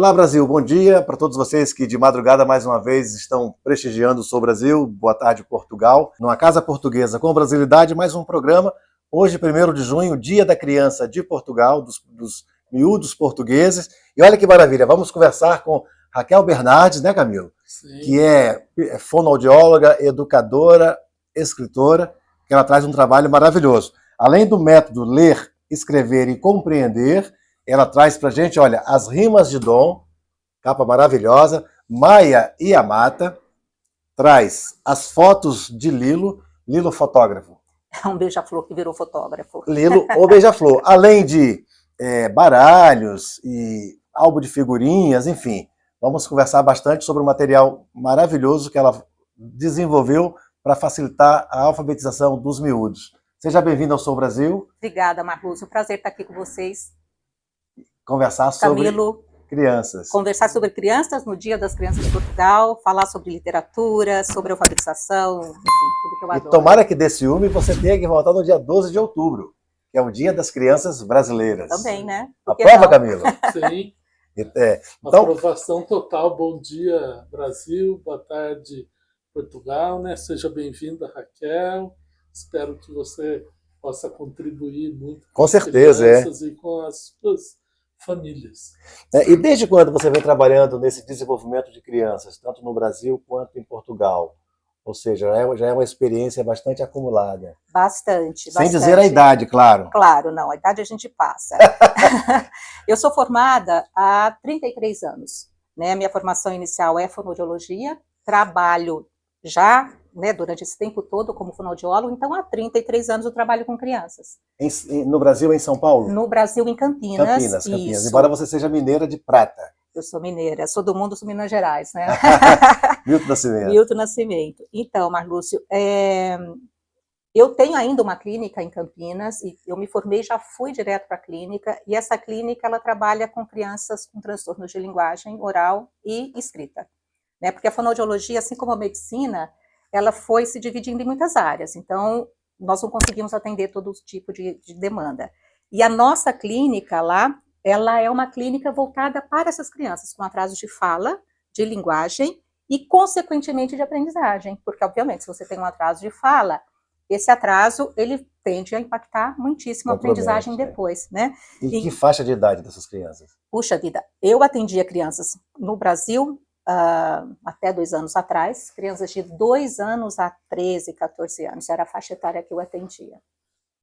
Olá, Brasil, bom dia para todos vocês que de madrugada mais uma vez estão prestigiando o Sou Brasil. Boa tarde, Portugal. Numa casa portuguesa com brasilidade, mais um programa. Hoje, 1º de junho, Dia da Criança de Portugal, dos miúdos portugueses. E olha que maravilha, vamos conversar com Raquel Bernardes, né, Camilo? Sim. Que é fonoaudióloga, educadora, escritora, que ela traz um trabalho maravilhoso. Além do método ler, escrever e compreender, ela traz pra gente, olha, as rimas de Dom, capa maravilhosa, Maia e a Mata, traz as fotos de Lilo, Lilo fotógrafo. É um beija-flor que virou fotógrafo. Lilo, o beija-flor, além de baralhos e álbum de figurinhas, enfim. Vamos conversar bastante sobre o material maravilhoso que ela desenvolveu para facilitar a alfabetização dos miúdos. Seja bem-vindo ao Sou Brasil. Obrigada, Marlúcio. Prazer estar aqui com vocês. Conversar sobre crianças. Conversar sobre crianças no Dia das Crianças de Portugal, falar sobre literatura, sobre alfabetização, enfim, tudo que eu adoro. E tomara que dê ciúme você tenha que voltar no dia 12 de outubro, que é o Dia das Crianças Brasileiras. Também, né? Aprova, Camilo? Sim. Então, aprovação total. Bom dia, Brasil. Boa tarde, Portugal, né? Seja bem-vinda, Raquel. Espero que você possa contribuir muito com as crianças e com as suas famílias. E desde quando você vem trabalhando nesse desenvolvimento de crianças, tanto no Brasil quanto em Portugal? Ou seja, já é uma experiência bastante acumulada. Bastante. Sem dizer a idade, claro. Claro, não, a idade a gente passa. Eu sou formada há 33 anos. Né? Minha formação inicial é fonoaudiologia, trabalho já, né, durante esse tempo todo como fonoaudiólogo, então há 33 anos eu trabalho com crianças. No Brasil, em São Paulo? No Brasil, em Campinas. Campinas. Embora você seja mineira de prata. Eu sou mineira, sou do mundo, sou Minas Gerais, né? Milton Nascimento. Milton Nascimento. Então, Marlúcio, eu tenho ainda uma clínica em Campinas, e eu me formei, já fui direto para a clínica, e essa clínica, ela trabalha com crianças com transtornos de linguagem oral e escrita. Né? Porque a fonoaudiologia, assim como a medicina, ela foi se dividindo em muitas áreas, então nós não conseguimos atender todo tipo de demanda. E a nossa clínica lá, ela é uma clínica voltada para essas crianças com atraso de fala, de linguagem e, consequentemente, de aprendizagem, porque, obviamente, se você tem um atraso de fala, esse atraso, ele tende a impactar muitíssimo a aprendizagem depois, né? E que faixa de idade dessas crianças? Puxa vida, eu atendia crianças no Brasil, até 2 anos atrás, crianças de 2 anos a 13, 14 anos, era a faixa etária que eu atendia.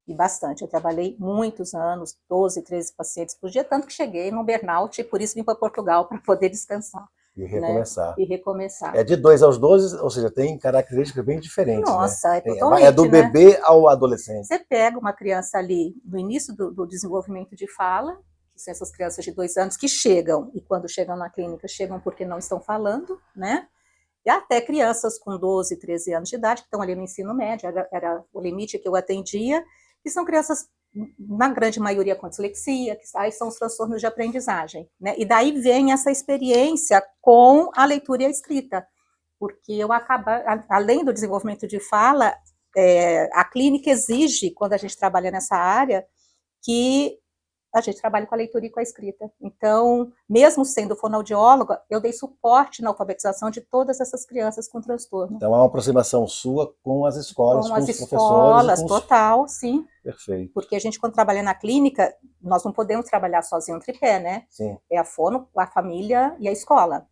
E bastante, eu trabalhei muitos anos, 12, 13 pacientes por dia, tanto que cheguei no burnout, e por isso vim para Portugal, para poder descansar. E recomeçar. Né? E recomeçar. É de 2 aos 12, ou seja, tem características bem diferentes. Nossa, né? É totalmente, é do bebê ao adolescente. Você pega uma criança ali, no início do desenvolvimento de fala, que são essas crianças de 2 anos que chegam, e quando chegam na clínica, chegam porque não estão falando, né? E até crianças com 12, 13 anos de idade, que estão ali no ensino médio, era o limite que eu atendia, que são crianças, na grande maioria, com dislexia, que aí são os transtornos de aprendizagem, né? E daí vem essa experiência com a leitura e a escrita, porque além do desenvolvimento de fala, a clínica exige, quando a gente trabalha nessa área, que a gente trabalha com a leitura e com a escrita. Então, mesmo sendo fonoaudióloga, eu dei suporte na alfabetização de todas essas crianças com transtorno. Então, há uma aproximação sua com as escolas, com os professores. Com as escolas, total, sim. Perfeito. Porque a gente, quando trabalha na clínica, nós não podemos trabalhar sozinho um tripé, né? Sim. É a fono, a família e a escola.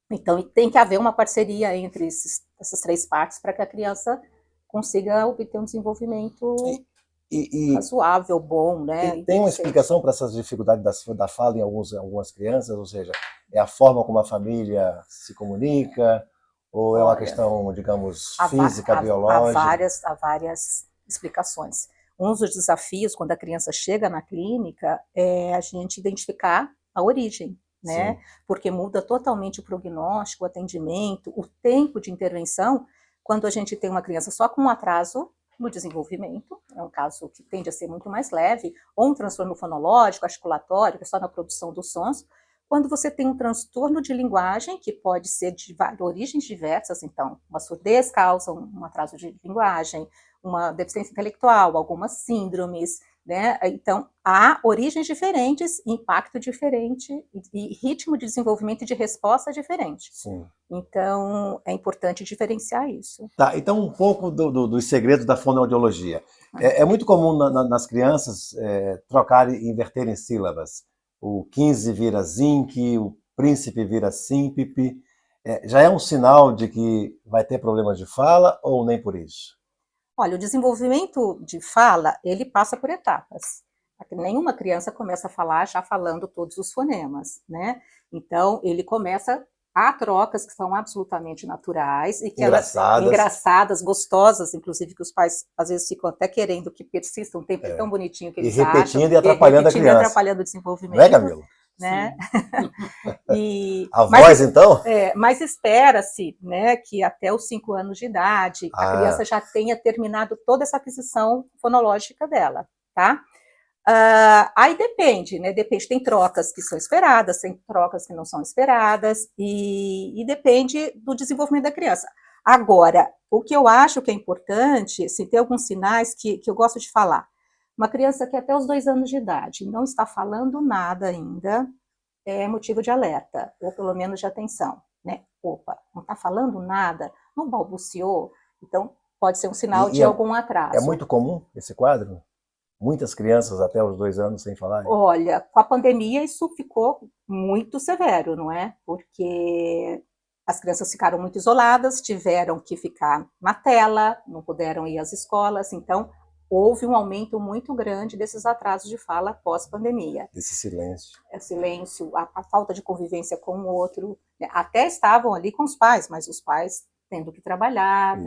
Então, tem que haver uma parceria entre essas 3 partes para que a criança consiga obter um desenvolvimento razoável, bom, né? E tem uma explicação para essas dificuldades da fala em algumas crianças? Ou seja, é a forma como a família se comunica? Ou é uma questão, digamos, física, biológica? Há várias explicações. Um dos desafios, quando a criança chega na clínica, é a gente identificar a origem, né? Sim. Porque muda totalmente o prognóstico, o atendimento, o tempo de intervenção, quando a gente tem uma criança só com um atraso no desenvolvimento, é um caso que tende a ser muito mais leve, ou um transtorno fonológico, articulatório, que é só na produção dos sons, quando você tem um transtorno de linguagem, que pode ser de origens diversas, então, uma surdez causa um atraso de linguagem, uma deficiência intelectual, algumas síndromes, né? Então, há origens diferentes, impacto diferente e ritmo de desenvolvimento e de resposta diferente. Sim. Então, é importante diferenciar isso. Tá, então um pouco dos segredos da fonoaudiologia. É muito comum nas crianças trocarem e inverterem sílabas. O 15 vira zinc, o príncipe vira sínpipe. Já é um sinal de que vai ter problemas de fala ou nem por isso? Olha, o desenvolvimento de fala, ele passa por etapas. Nenhuma criança começa a falar já falando todos os fonemas, né? Então, ele começa... Há trocas que são absolutamente naturais e que Engraçadas. elas engraçadas, gostosas, inclusive que os pais às vezes ficam até querendo que persista um tempo tão bonitinho que eles repetindo acham, e atrapalhando a criança. E atrapalhando o desenvolvimento. Não é, Camilo? Né? A voz, então? Mas espera-se, né, que até os 5 anos de idade a criança já tenha terminado toda essa aquisição fonológica dela, tá? Aí depende, né? Depende, tem trocas que são esperadas, tem trocas que não são esperadas, e depende do desenvolvimento da criança. Agora, o que eu acho que é importante, assim, tem alguns sinais que eu gosto de falar. Uma criança que até os 2 anos de idade não está falando nada ainda, é motivo de alerta, ou pelo menos de atenção, né? Opa, não está falando nada, não balbuciou, então pode ser um sinal de algum atraso. É muito comum esse quadro? Muitas crianças até os 2 anos sem falar? Olha, com a pandemia isso ficou muito severo, não é? Porque as crianças ficaram muito isoladas, tiveram que ficar na tela, não puderam ir às escolas, então houve um aumento muito grande desses atrasos de fala pós-pandemia. Esse silêncio. Silêncio, a falta de convivência com o outro, né? Até estavam ali com os pais, mas os pais tendo que trabalhar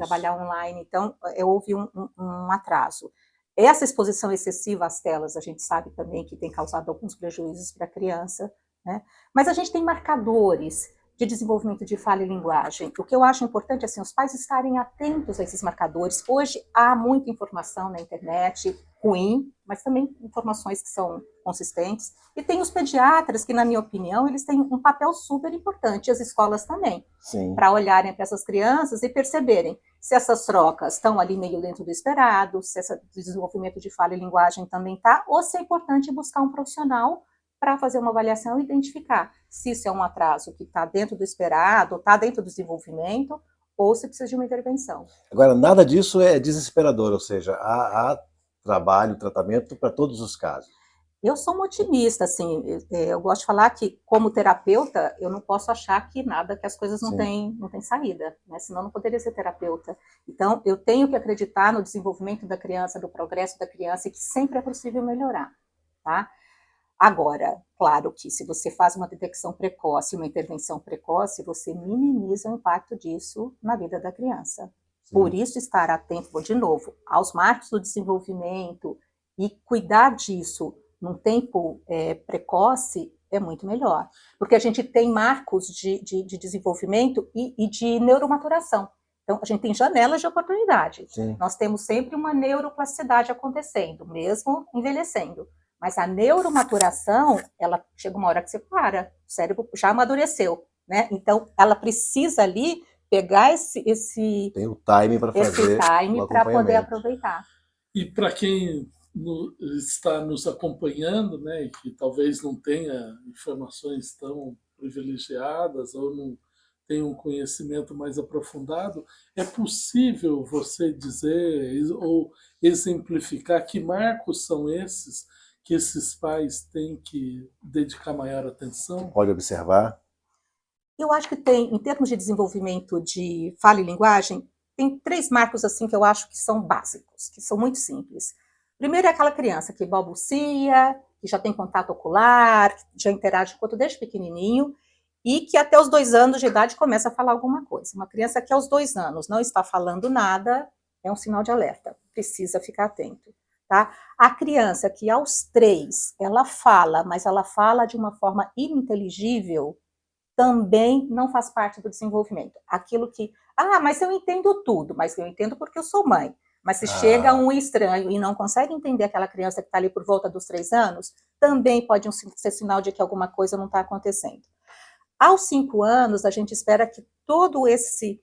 online, então houve um atraso. Essa exposição excessiva às telas, a gente sabe também que tem causado alguns prejuízos para a criança, né? Mas a gente tem marcadores de desenvolvimento de fala e linguagem. O que eu acho importante é assim, os pais estarem atentos a esses marcadores. Hoje há muita informação na internet, ruim, mas também informações que são consistentes. E tem os pediatras que, na minha opinião, eles têm um papel super importante, e as escolas também, para olharem para essas crianças e perceberem se essas trocas estão ali meio dentro do esperado, se esse desenvolvimento de fala e linguagem também está, ou se é importante buscar um profissional para fazer uma avaliação e identificar se isso é um atraso que está dentro do esperado, está dentro do desenvolvimento, ou se precisa de uma intervenção. Agora, nada disso é desesperador, ou seja, há trabalho, tratamento para todos os casos. Eu sou uma otimista, assim, eu gosto de falar que, como terapeuta, eu não posso achar que as coisas não têm saída, né? Senão não poderia ser terapeuta. Então, eu tenho que acreditar no desenvolvimento da criança, do progresso da criança, e que sempre é possível melhorar, tá? Agora, claro que se você faz uma detecção precoce, uma intervenção precoce, você minimiza o impacto disso na vida da criança. Por isso, estar atento, de novo, aos marcos do desenvolvimento e cuidar disso num tempo precoce é muito melhor. Porque a gente tem marcos de desenvolvimento e de neuromaturação. Então, a gente tem janelas de oportunidade. Nós temos sempre uma neuroplasticidade acontecendo, mesmo envelhecendo. Mas a neuromaturação, ela chega uma hora que você para, o cérebro já amadureceu, né? Então, ela precisa ali pegar tem o time para fazer esse time para poder aproveitar. E para quem está nos acompanhando, né, e que talvez não tenha informações tão privilegiadas ou não tenha um conhecimento mais aprofundado, é possível você dizer ou exemplificar que marcos são esses que esses pais têm que dedicar maior atenção? Pode observar. Eu acho que tem, em termos de desenvolvimento de fala e linguagem, tem 3 marcos assim que eu acho que são básicos, que são muito simples. Primeiro é aquela criança que balbucia, que já tem contato ocular, que já interage com o outro desde pequenininho, e que até os 2 anos de idade começa a falar alguma coisa. Uma criança que aos 2 anos não está falando nada, é um sinal de alerta, precisa ficar atento. Tá? A criança que aos 3, ela fala, mas ela fala de uma forma ininteligível, também não faz parte do desenvolvimento. Aquilo que, mas eu entendo tudo, mas eu entendo porque eu sou mãe. Mas se chega um estranho e não consegue entender aquela criança que está ali por volta dos 3 anos, também pode ser sinal de que alguma coisa não está acontecendo. Aos 5 anos, a gente espera que todo esse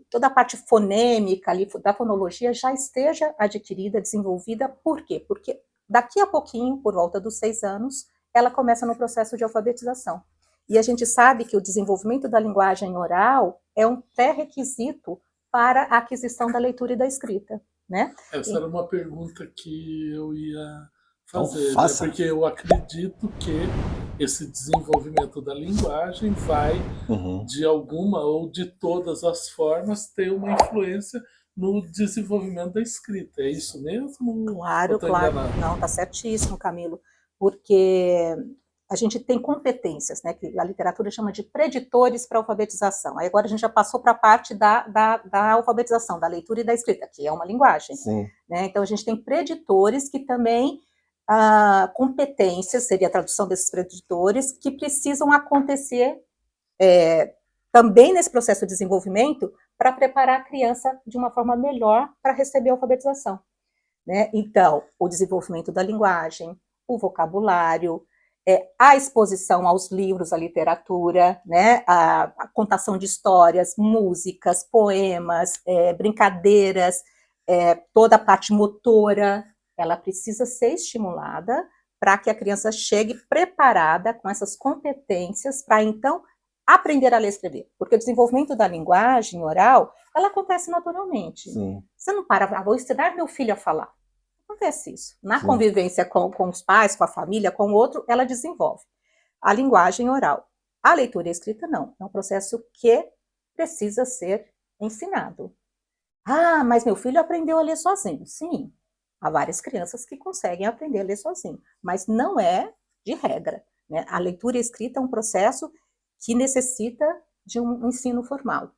toda a parte fonêmica ali, da fonologia já esteja adquirida, desenvolvida. Por quê? Porque daqui a pouquinho, por volta dos 6 anos, ela começa no processo de alfabetização. E a gente sabe que o desenvolvimento da linguagem oral é um pré-requisito para a aquisição da leitura e da escrita, né? Essa era uma pergunta que eu ia fazer, Então, né? Porque eu acredito que esse desenvolvimento da linguagem vai, de alguma ou de todas as formas, ter uma influência no desenvolvimento da escrita. É isso mesmo? Claro, claro. Não, está certíssimo, Camilo. Porque a gente tem competências, né, que a literatura chama de preditores para a alfabetização. Aí agora a gente já passou para a parte da alfabetização, da leitura e da escrita, que é uma linguagem. Sim. Né? Então a gente tem preditores que também, competências, seria a tradução desses preditores, que precisam acontecer também nesse processo de desenvolvimento para preparar a criança de uma forma melhor para receber a alfabetização. Né? Então, o desenvolvimento da linguagem, o vocabulário, a exposição aos livros, à literatura, né? a contação de histórias, músicas, poemas, brincadeiras, toda a parte motora, ela precisa ser estimulada para que a criança chegue preparada com essas competências para, então, aprender a ler e escrever. Porque o desenvolvimento da linguagem oral, ela acontece naturalmente. Sim. Você não para, vou ensinar meu filho a falar. Acontece isso. Na convivência com os pais, com a família, com o outro, ela desenvolve. A linguagem oral. A leitura e a escrita, não. É um processo que precisa ser ensinado. Ah, mas meu filho aprendeu a ler sozinho. Sim, há várias crianças que conseguem aprender a ler sozinho, mas não é de regra. Né? A leitura e a escrita é um processo que necessita de um ensino formal.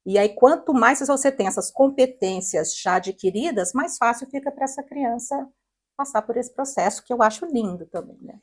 E aí, quanto mais você tem essas competências já adquiridas, mais fácil fica para essa criança passar por esse processo, que eu acho lindo também, né?